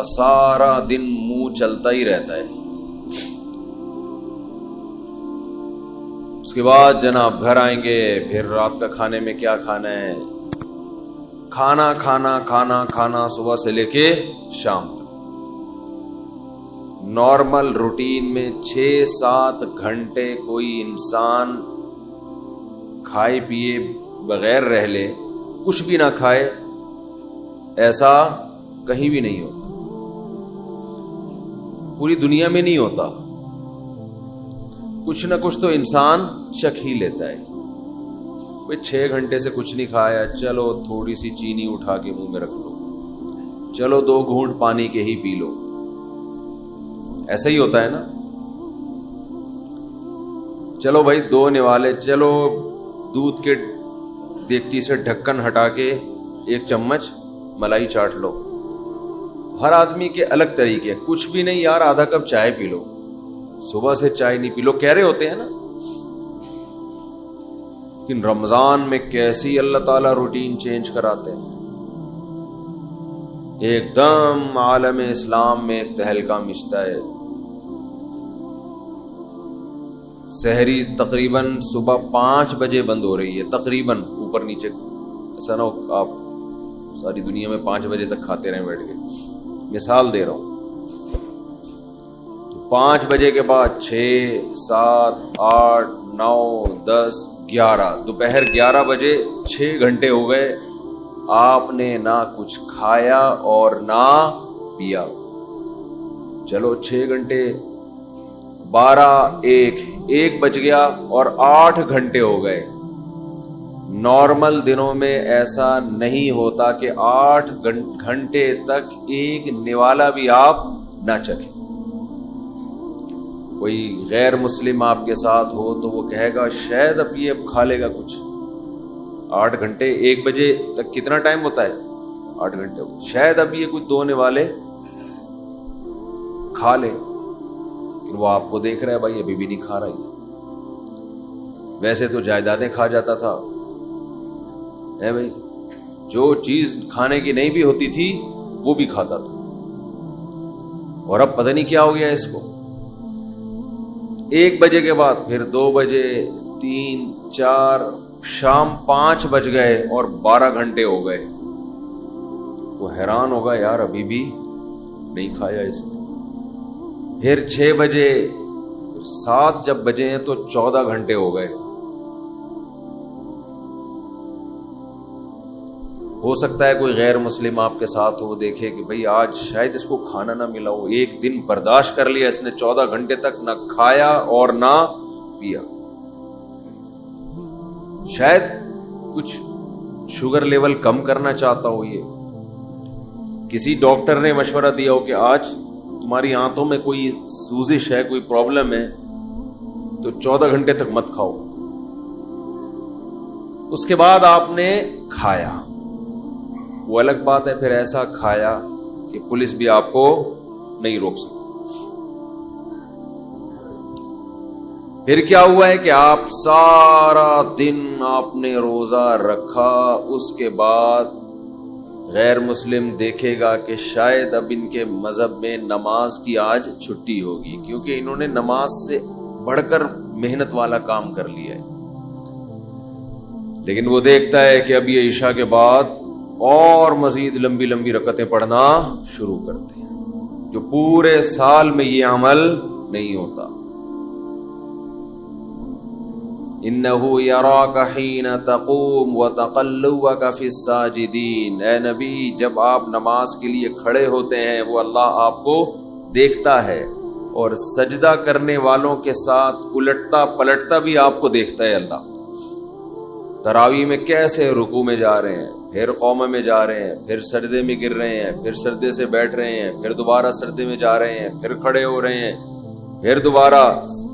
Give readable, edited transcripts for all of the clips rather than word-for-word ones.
سارا دن منہ چلتا ہی رہتا ہے. اس کے بعد جناب گھر آئیں گے, پھر رات کا کھانے میں کیا کھانا ہے, کھانا کھانا کھانا کھانا صبح سے لے کے شام تک. نارمل روٹین میں 6-7 گھنٹے کوئی انسان کھائے پیے بغیر رہ لے, کچھ بھی نہ کھائے, ایسا کہیں بھی نہیں ہوتا, پوری دنیا میں نہیں ہوتا. کچھ نہ کچھ تو انسان چکھ ہی لیتا ہے. کوئی 6 گھنٹے سے کچھ نہیں کھایا, چلو تھوڑی سی چینی اٹھا کے منہ میں رکھ لو, چلو 2 گھونٹ پانی کے ہی پی لو, ایسا ہی ہوتا ہے نا. چلو بھائی 2 نوالے, چلو دودھ کے دیگچی سے ڈھکن ہٹا کے 1 چمچ ملائی چاٹ لو. ہر آدمی کے الگ طریقے. کچھ بھی نہیں یار, آدھا کپ چائے پی لو, صبح سے چائے نہیں پی لو, کہہ رہے ہوتے ہیں نا. لیکن رمضان میں کیسی اللہ تعالیٰ روٹین چینج کراتے ہیں, ایک دم عالم اسلام میں ایک تہلکہ مچتا ہے. سحری تقریباً صبح 5 بجے بند ہو رہی ہے, تقریباً, اوپر نیچے, ایسا نہ ہو آپ ساری دنیا میں 5 بجے تک کھاتے رہیں بیٹھ کے, مثال دے رہا ہوں. 5 بجے کے بعد 6, 7, 8, 9, 10, 11, دوپہر 11 بجے 6 گھنٹے ہو گئے, آپ نے نہ کچھ کھایا اور نہ پیا. چلو 6 گھنٹے, 12, 1 بج گیا اور 8 گھنٹے ہو گئے. نارمل دنوں میں ایسا نہیں ہوتا کہ 8 گھنٹے تک ایک نوالا بھی آپ نہ چکھیں. کوئی غیر مسلم آپ کے ساتھ ہو تو وہ کہے گا شاید اب یہ کھا لے گا کچھ. 8 گھنٹے, 1 بجے تک کتنا ٹائم ہوتا ہے, 8 گھنٹے, شاید اب یہ کچھ 2 نوالے کھا لے. وہ آپ کو دیکھ رہا ہے بھائی ابھی بھی نہیں کھا رہا ہے. ویسے تو جائیدادیں کھا جاتا تھا ہے بھائی, جو چیز کھانے کی نہیں بھی ہوتی تھی وہ بھی کھاتا تھا, اور اب پتہ نہیں کیا ہو گیا اس کو. 1 بجے کے بعد پھر 2 بجے, 3, 4, شام 5 بج گئے اور 12 گھنٹے ہو گئے. وہ حیران ہوگا یار ابھی بھی نہیں کھایا اس کو. پھر 6 بجے, 7 جب بجے ہیں تو 14 گھنٹے ہو گئے. ہو سکتا ہے کوئی غیر مسلم آپ کے ساتھ ہو, دیکھے کہ بھئی آج شاید اس کو کھانا نہ ملا ہو, 1 دن برداشت کر لیا اس نے, 14 گھنٹے تک نہ کھایا اور نہ پیا. شاید کچھ شوگر لیول کم کرنا چاہتا ہو, یہ کسی ڈاکٹر نے مشورہ دیا ہو کہ آج تمہاری آنتوں میں کوئی سوزش ہے, کوئی پرابلم ہے, تو 14 گھنٹے تک مت کھاؤ. اس کے بعد آپ نے کھایا, وہ الگ بات ہے, پھر ایسا کھایا کہ پولیس بھی آپ کو نہیں روک سکتی. پھر کیا ہوا ہے کہ آپ سارا دن آپ نے روزہ رکھا, اس کے بعد غیر مسلم دیکھے گا کہ شاید اب ان کے مذہب میں نماز کی آج چھٹی ہوگی, کیونکہ انہوں نے نماز سے بڑھ کر محنت والا کام کر لیا ہے. لیکن وہ دیکھتا ہے کہ اب یہ عشاء کے بعد اور مزید لمبی لمبی رکعتیں پڑھنا شروع کرتے ہیں, جو پورے سال میں یہ عمل نہیں ہوتا. انہو یراک حین تقوم وتقلبک فی الساجدین. اے نبی, جب آپ نماز کے لیے کھڑے ہوتے ہیں وہ اللہ آپ کو دیکھتا ہے, اور سجدہ کرنے والوں کے ساتھ الٹتا پلٹتا بھی آپ کو دیکھتا ہے اللہ. تراویح میں کیسے رکوع میں جا رہے ہیں, پھر قومہ میں جا رہے ہیں, پھر سجدے میں گر رہے ہیں, پھر سجدے سے بیٹھ رہے ہیں, پھر دوبارہ سجدے میں جا رہے ہیں, پھر کھڑے ہو رہے ہیں, پھر دوبارہ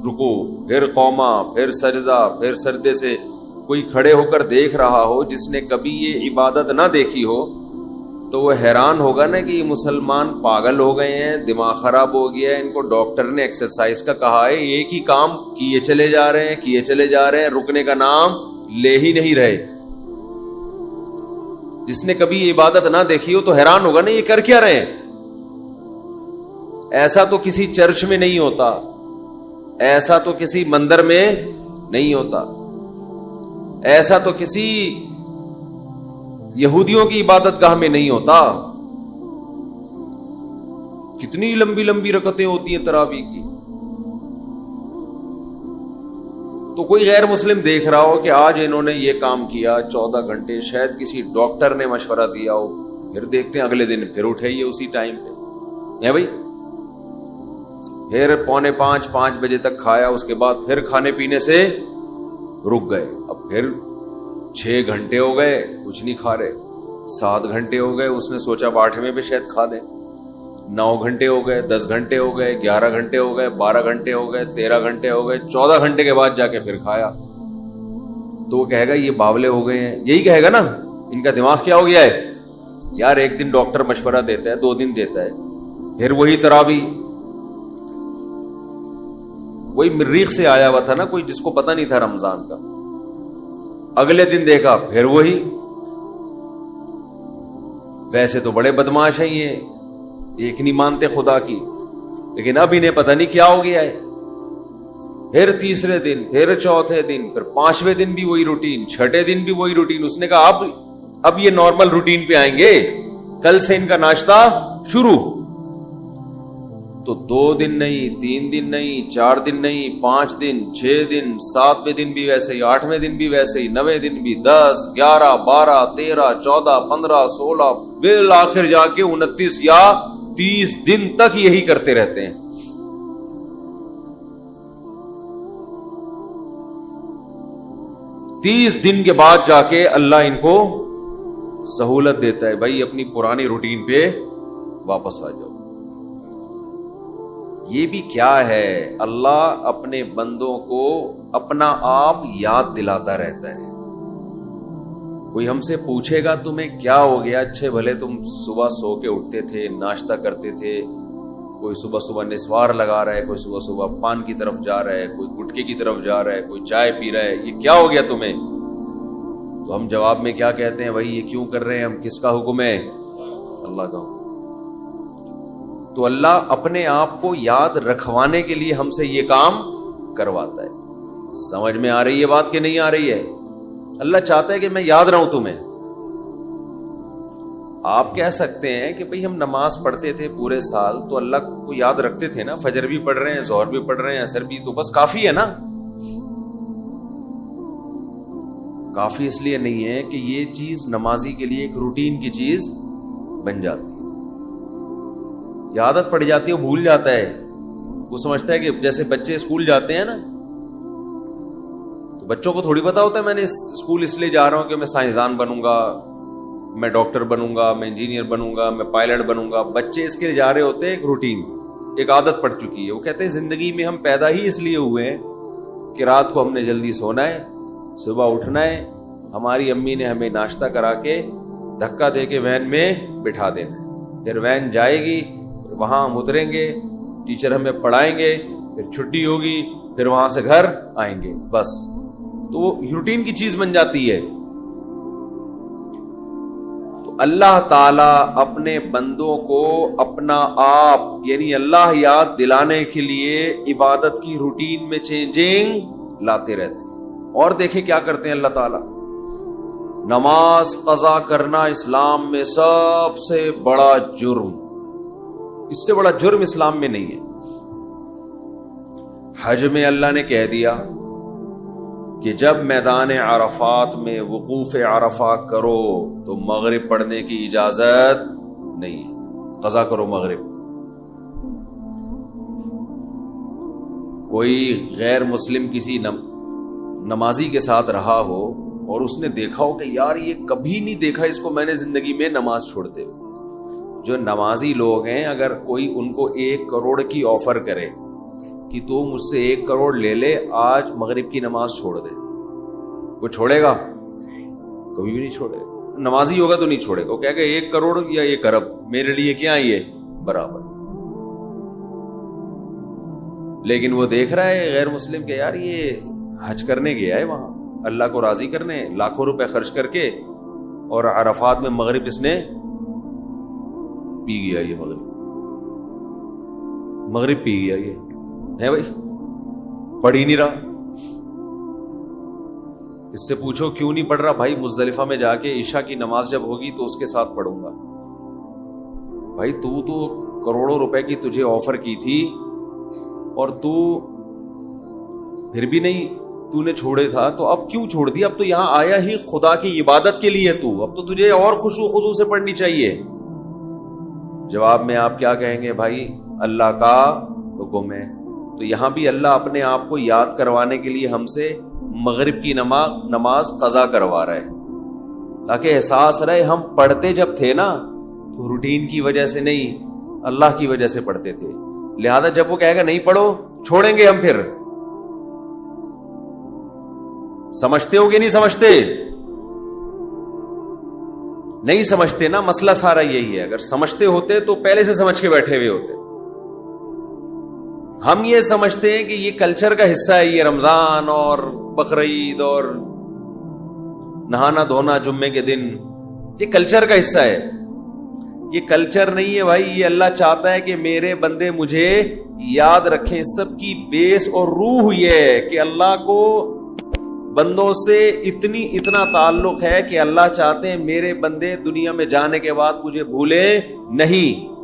رکوع, پھر قومہ, پھر سجدہ, پھر سجدے سے. کوئی کھڑے ہو کر دیکھ رہا ہو جس نے کبھی یہ عبادت نہ دیکھی ہو تو وہ حیران ہوگا نا کہ یہ مسلمان پاگل ہو گئے ہیں, دماغ خراب ہو گیا ہے, ان کو ڈاکٹر نے ایکسرسائز کا کہا ہے, ایک ہی کام کیے چلے جا رہے ہیں, کیے چلے جا رہے ہیں, رکنے کا نام لے ہی نہیں رہے. جس نے کبھی یہ عبادت نہ دیکھی ہو تو حیران ہوگا نا یہ کر کیا رہے ہیں. ایسا تو کسی چرچ میں نہیں ہوتا, ایسا تو کسی مندر میں نہیں ہوتا, ایسا تو کسی یہودیوں کی عبادت گاہ میں نہیں ہوتا. کتنی لمبی لمبی رکعتیں ہوتی ہیں تراویح کی. تو کوئی غیر مسلم دیکھ رہا ہو کہ آج انہوں نے یہ کام کیا 14 گھنٹے, شاید کسی ڈاکٹر نے مشورہ دیا ہو, پھر دیکھتے ہیں اگلے دن پھر اٹھائیے اسی ٹائم پہ ہے بھائی, پھر 4:45 بجے تک کھایا, اس کے بعد پھر کھانے پینے سے رک گئے, اب پھر 6 گھنٹے ہو گئے کچھ نہیں کھا رہے, 7 گھنٹے ہو گئے, اس نے سوچا 8ویں پہ شاید کھا دیں, 9 گھنٹے ہو گئے, 10 گھنٹے ہو گئے, 11 گھنٹے ہو گئے, 12 گھنٹے ہو گئے, 13 گھنٹے ہو گئے, 14 گھنٹے کے بعد جا کے پھر کھایا. تو وہ کہے گا یہ باولے ہو گئے ہیں, یہی کہے گا نا, ان کا دماغ کیا ہو گیا ہے یار. ایک دن ڈاکٹر مشورہ دیتا ہے, 2 دن دیتا ہے, پھر وہی تراویح. وہی مریخ سے آیا ہوا تھا نا کوئی, جس کو پتہ نہیں تھا رمضان کا, اگلے دن دیکھا پھر وہی. ویسے تو بڑے بدماش ہیں یہ, ایک نہیں مانتے خدا کی, لیکن اب انہیں پتہ نہیں کیا ہو گیا ہے. پھر تیسرے دن, پھر چوتھے دن, پھر 5ویں دن بھی وہی روٹین, 6ٹھے دن بھی وہی روٹین. اس نے کہا اب یہ نارمل روٹین پہ آئیں گے, کل سے ان کا ناشتہ شروع. تو 2 دن نہیں, 3 دن نہیں, 4 دن نہیں, 5 دن, 6 دن, 7ویں دن بھی ویسے ہی, 8ویں دن بھی ویسے ہی, 9ویں دن بھی, 10, 11, 12, 13, 14, 15, 16, بالآخر جا کے 29 یا 30 دن تک یہی کرتے رہتے ہیں. تیس دن کے بعد جا کے اللہ ان کو سہولت دیتا ہے, بھائی اپنی پرانی روٹین پہ واپس آ جاؤ. یہ بھی کیا ہے, اللہ اپنے بندوں کو اپنا آپ یاد دلاتا رہتا ہے. کوئی ہم سے پوچھے گا تمہیں کیا ہو گیا, اچھے بھلے تم صبح سو کے اٹھتے تھے, ناشتہ کرتے تھے, کوئی صبح صبح نسوار لگا رہا ہے, کوئی صبح صبح پان کی طرف جا رہا ہے, کوئی گٹکے کی طرف جا رہا ہے, کوئی چائے پی رہا ہے, یہ کیا ہو گیا تمہیں؟ تو ہم جواب میں کیا کہتے ہیں, بھائی یہ کیوں کر رہے ہیں ہم, کس کا حکم ہے؟ اللہ کا حکم. تو اللہ اپنے آپ کو یاد رکھوانے کے لیے ہم سے یہ کام کرواتا ہے. سمجھ میں آ رہی ہے بات کہ نہیں آ رہی ہے؟ اللہ چاہتا ہے کہ میں یاد رہوں تمہیں. آپ کہہ سکتے ہیں کہ بھئی ہم نماز پڑھتے تھے پورے سال تو اللہ کو یاد رکھتے تھے نا, فجر بھی پڑھ رہے ہیں, ظہر بھی پڑھ رہے ہیں, عصر بھی, تو بس کافی ہے نا. کافی اس لیے نہیں ہے کہ یہ چیز نمازی کے لیے ایک روٹین کی چیز بن جاتی ہے, یہ عادت پڑ جاتی ہے, وہ بھول جاتا ہے. وہ سمجھتا ہے کہ جیسے بچے اسکول جاتے ہیں نا, تو بچوں کو تھوڑی پتا ہوتا ہے میں نے اسکول اس لیے جا رہا ہوں کہ میں سائنسدان بنوں گا, میں ڈاکٹر بنوں گا, میں انجینئر بنوں گا, میں پائلٹ بنوں گا. بچے اس کے لیے جا رہے ہوتے ہیں, ایک روٹین, ایک عادت پڑ چکی ہے. وہ کہتے ہیں زندگی میں ہم پیدا ہی اس لیے ہوئے ہیں کہ رات کو ہم نے جلدی سونا ہے, صبح اٹھنا ہے, ہماری امی نے ہمیں ناشتہ کرا کے دھکا دے کے وین میں بٹھا دینا ہے, پھر وین جائے گی, وہاں ہم اتریں گے, ٹیچر ہمیں پڑھائیں گے, پھر چھٹی ہوگی, پھر وہاں سے گھر آئیں گے, بس. تو وہ روٹین کی چیز بن جاتی ہے. تو اللہ تعالی اپنے بندوں کو اپنا آپ یعنی اللہ یاد دلانے کے لیے عبادت کی روٹین میں چینجنگ لاتے رہتے ہیں. اور دیکھیں کیا کرتے ہیں اللہ تعالی, نماز قضا کرنا اسلام میں سب سے بڑا جرم, اس سے بڑا جرم اسلام میں نہیں ہے. حج میں اللہ نے کہہ دیا کہ جب میدان عرفات میں وقوف عرفہ کرو تو مغرب پڑھنے کی اجازت نہیں ہے, قضا کرو مغرب. کوئی غیر مسلم کسی نمازی کے ساتھ رہا ہو اور اس نے دیکھا ہو کہ یار یہ کبھی نہیں دیکھا اس کو میں نے زندگی میں نماز چھوڑتے ہوئے. جو نمازی لوگ ہیں, اگر کوئی ان کو 1 کروڑ کی آفر کرے کہ تو مجھ سے 1 کروڑ لے لے, آج مغرب کی نماز چھوڑ دے, وہ چھوڑے گا؟ کبھی بھی نہیں چھوڑے گا. نمازی ہوگا تو نہیں چھوڑے گا, وہ کہے گا 1 کروڑ یا 1 ارب میرے لیے کیا یہ برابر. لیکن وہ دیکھ رہا ہے غیر مسلم کہ یار یہ حج کرنے گیا ہے وہاں اللہ کو راضی کرنے, لاکھوں روپے خرچ کر کے, اور عرفات میں مغرب اس نے پی گیا یہ مغرب. مغرب پی گیا یہ ہے بھائی, پڑھ ہی نہیں رہا. اس سے پوچھو کیوں نہیں پڑھ رہا؟ بھائی مزدلفہ میں جا کے عشاء کی نماز جب ہوگی تو اس کے ساتھ پڑھوں گا. بھائی تو کروڑوں روپے کی تجھے آفر کی تھی اور تو پھر بھی نہیں, تو نے چھوڑے تھا, تو اب کیوں چھوڑ دیا؟ اب تو یہاں آیا ہی خدا کی عبادت کے لیے, تو اب تو تجھے اور خشوع خضوع سے پڑھنی چاہیے. جواب میں آپ کیا کہیں گے؟ بھائی اللہ کا حکم ہے. تو یہاں بھی اللہ اپنے آپ کو یاد کروانے کے لیے ہم سے مغرب کی نماز قضا کروا رہا ہے تاکہ احساس رہے ہم پڑھتے جب تھے نا تو روٹین کی وجہ سے نہیں, اللہ کی وجہ سے پڑھتے تھے. لہذا جب وہ کہے گا نہیں پڑھو, چھوڑیں گے ہم. پھر سمجھتے ہو کہ نہیں سمجھتے؟ نہیں سمجھتے نا, مسئلہ سارا یہی ہے. اگر سمجھتے ہوتے تو پہلے سے سمجھ کے بیٹھے ہوئے ہوتے. ہم یہ سمجھتے ہیں کہ یہ کلچر کا حصہ ہے, یہ رمضان اور بقرعید اور نہانا دھونا جمعے کے دن, یہ کلچر کا حصہ ہے. یہ کلچر نہیں ہے بھائی, یہ اللہ چاہتا ہے کہ میرے بندے مجھے یاد رکھیں. سب کی بیس اور روح یہ ہے کہ اللہ کو بندوں سے اتنا تعلق ہے کہ اللہ چاہتے ہیں میرے بندے دنیا میں جانے کے بعد مجھے بھولے نہیں.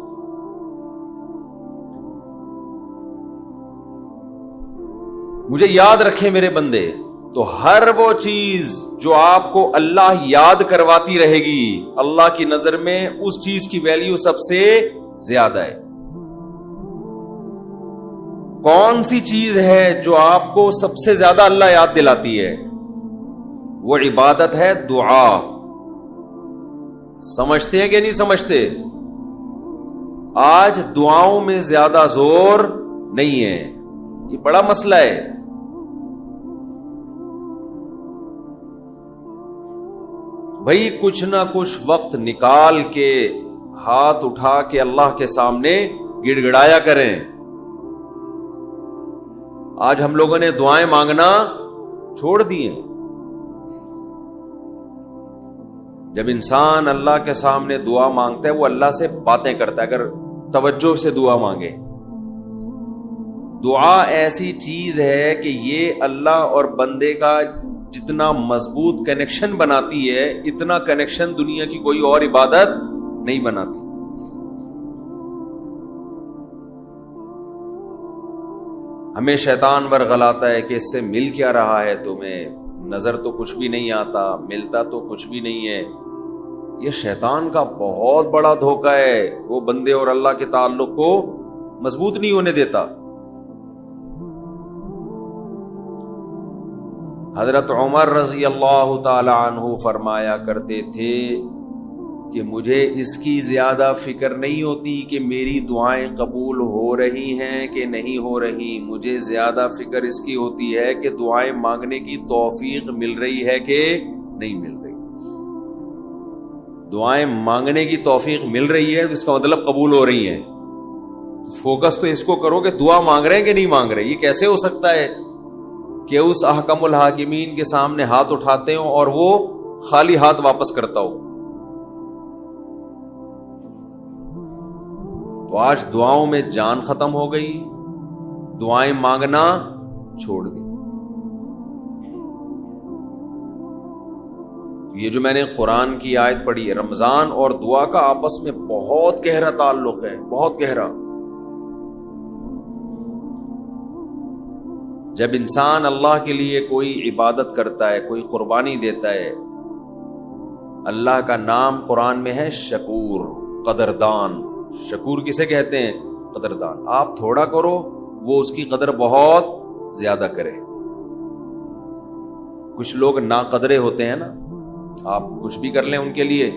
مجھے یاد رکھیں میرے بندے. تو ہر وہ چیز جو آپ کو اللہ یاد کرواتی رہے گی, اللہ کی نظر میں اس چیز کی ویلیو سب سے زیادہ ہے. کون سی چیز ہے جو آپ کو سب سے زیادہ اللہ یاد دلاتی ہے؟ وہ عبادت ہے دعا. سمجھتے ہیں کہ نہیں سمجھتے؟ آج دعاؤں میں زیادہ زور نہیں ہے, یہ بڑا مسئلہ ہے. بھئی کچھ نہ کچھ وقت نکال کے ہاتھ اٹھا کے اللہ کے سامنے گڑ گڑایا کریں. آج ہم لوگوں نے دعائیں مانگنا چھوڑ دی ہیں. جب انسان اللہ کے سامنے دعا مانگتا ہے وہ اللہ سے باتیں کرتا ہے. اگر توجہ سے دعا مانگے, دعا ایسی چیز ہے کہ یہ اللہ اور بندے کا جتنا مضبوط کنیکشن بناتی ہے اتنا کنیکشن دنیا کی کوئی اور عبادت نہیں بناتی. ہمیں شیطان ورغلاتا ہے کہ اس سے مل کیا رہا ہے تمہیں, نظر تو کچھ بھی نہیں آتا, ملتا تو کچھ بھی نہیں ہے. یہ شیطان کا بہت بڑا دھوکہ ہے, وہ بندے اور اللہ کے تعلق کو مضبوط نہیں ہونے دیتا. حضرت عمر رضی اللہ تعالی عنہ فرمایا کرتے تھے کہ مجھے اس کی زیادہ فکر نہیں ہوتی کہ میری دعائیں قبول ہو رہی ہیں کہ نہیں ہو رہی, مجھے زیادہ فکر اس کی ہوتی ہے کہ دعائیں مانگنے کی توفیق مل رہی ہے کہ نہیں مل رہی. دعائیں مانگنے کی توفیق مل رہی ہے تو اس کا مطلب قبول ہو رہی ہیں. فوکس تو اس کو کرو کہ دعا مانگ رہے ہیں کہ نہیں مانگ رہے. یہ کیسے ہو سکتا ہے کہ اس احکم الحاکمین کے سامنے ہاتھ اٹھاتے ہوں اور وہ خالی ہاتھ واپس کرتا ہو. تو آج دعاؤں میں جان ختم ہو گئی, دعائیں مانگنا چھوڑ دی. یہ جو میں نے قرآن کی آیت پڑھی ہے, رمضان اور دعا کا آپس میں بہت گہرا تعلق ہے, بہت گہرا. جب انسان اللہ کے لیے کوئی عبادت کرتا ہے, کوئی قربانی دیتا ہے, اللہ کا نام قرآن میں ہے شکور, قدردان. شکور کسے کہتے ہیں؟ قدردان. آپ تھوڑا کرو وہ اس کی قدر بہت زیادہ کرے. کچھ لوگ ناقدرے ہوتے ہیں نا, آپ کچھ بھی کر لیں ان کے لیے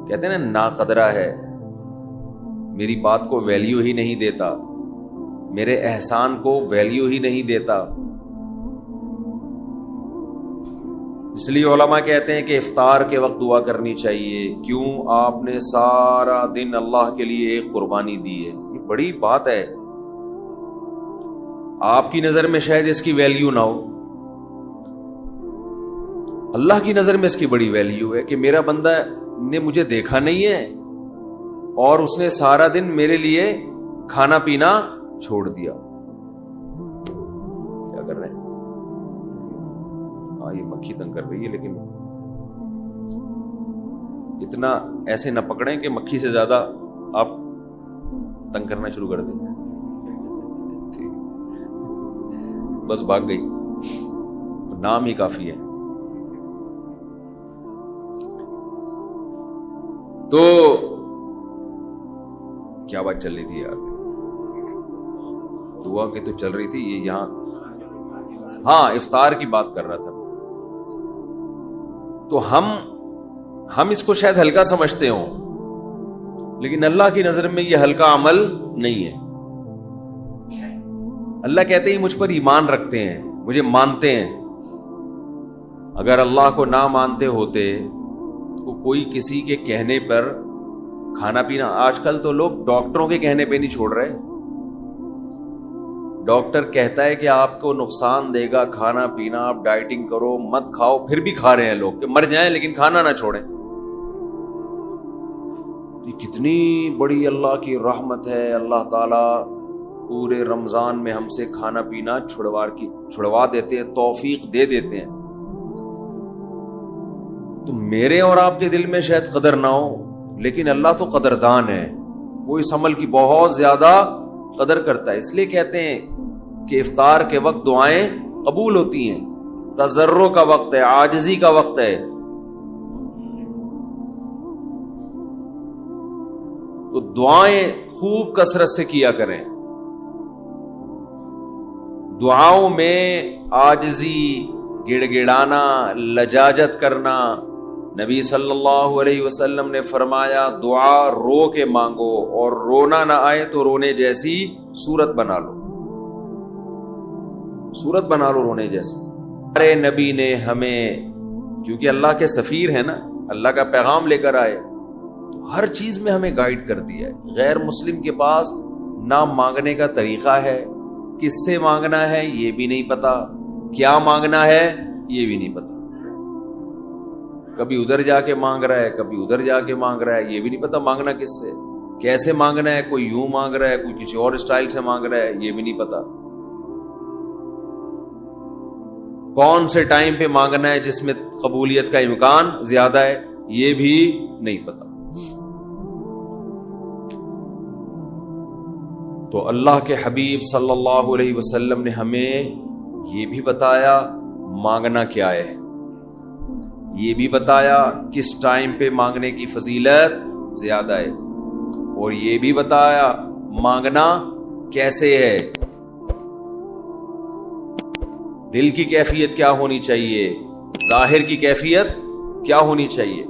کہتے ہیں نا ناقدرہ ہے, میری بات کو ویلیو ہی نہیں دیتا, میرے احسان کو ویلیو ہی نہیں دیتا. اس لیے علماء کہتے ہیں کہ افطار کے وقت دعا کرنی چاہیے. کیوں؟ آپ نے سارا دن اللہ کے لیے ایک قربانی دی ہے. یہ بڑی بات ہے. آپ کی نظر میں شاید اس کی ویلیو نہ ہو, اللہ کی نظر میں اس کی بڑی ویلیو ہے کہ میرا بندہ نے مجھے دیکھا نہیں ہے اور اس نے سارا دن میرے لیے کھانا پینا چھوڑ دیا. کیا کر رہے ہیں؟ ہاں یہ مکھی تنگ کر رہی ہے، لیکن اتنا ایسے نہ پکڑیں کہ مکھی سے زیادہ آپ تنگ کرنا شروع کر دیں. بس بھاگ گئی، نام ہی کافی ہے. تو کیا بات چل رہی تھی یار؟ دعا کی تو چل رہی تھی یہ یہاں. ہاں افطار کی بات کر رہا تھا. تو ہم اس کو شاید ہلکا سمجھتے ہوں، لیکن اللہ کی نظر میں یہ ہلکا عمل نہیں ہے. اللہ کہتے ہیں مجھ پر ایمان رکھتے ہیں، مجھے مانتے ہیں. اگر اللہ کو نہ مانتے ہوتے تو کوئی کسی کے کہنے پر کھانا پینا، آج کل تو لوگ ڈاکٹروں کے کہنے پہ نہیں چھوڑ رہے. ڈاکٹر کہتا ہے کہ آپ کو نقصان دے گا کھانا پینا، آپ ڈائٹنگ کرو، مت کھاؤ، پھر بھی کھا رہے ہیں لوگ کہ مر جائیں لیکن کھانا نہ چھوڑیں. یہ کتنی بڑی اللہ کی رحمت ہے. اللہ تعالیٰ پورے رمضان میں ہم سے کھانا پینا چھڑوا دیتے ہیں، توفیق دے دیتے ہیں. تو میرے اور آپ کے دل میں شاید قدر نہ ہو، لیکن اللہ تو قدردان ہے، وہ اس عمل کی بہت زیادہ قدر کرتا ہے. اس لیے کہتے ہیں کہ افطار کے وقت دعائیں قبول ہوتی ہیں. تضرع کا وقت ہے، عاجزی کا وقت ہے. تو دعائیں خوب کثرت سے کیا کریں. دعاؤں میں عاجزی، گڑ گڑانا، لجاجت کرنا. نبی صلی اللہ علیہ وسلم نے فرمایا دعا رو کے مانگو، اور رونا نہ آئے تو رونے جیسی صورت بنا لو. صورت بنا لو رونے جیسی. ہمارے نبی نے ہمیں، کیونکہ اللہ کے سفیر ہیں نا، اللہ کا پیغام لے کر آئے، تو ہر چیز میں ہمیں گائیڈ کر دیا ہے. غیر مسلم کے پاس نہ مانگنے کا طریقہ ہے، کس سے مانگنا ہے یہ بھی نہیں پتا، کیا مانگنا ہے یہ بھی نہیں پتا. کبھی ادھر جا کے مانگ رہا ہے، کبھی ادھر جا کے مانگ رہا ہے، یہ بھی نہیں پتا مانگنا کس سے، کیسے مانگنا ہے. کوئی یوں مانگ رہا ہے، کوئی کسی اور اسٹائل سے مانگ رہا ہے، یہ بھی نہیں پتا. کون سے ٹائم پہ مانگنا ہے جس میں قبولیت کا امکان زیادہ ہے، یہ بھی نہیں پتا. تو اللہ کے حبیب صلی اللہ علیہ وسلم نے ہمیں یہ بھی بتایا مانگنا کیا ہے، یہ بھی بتایا کس ٹائم پہ مانگنے کی فضیلت زیادہ ہے، اور یہ بھی بتایا مانگنا کیسے ہے. دل کی کیفیت کیا ہونی چاہیے، ظاہر کی کیفیت کیا ہونی چاہیے.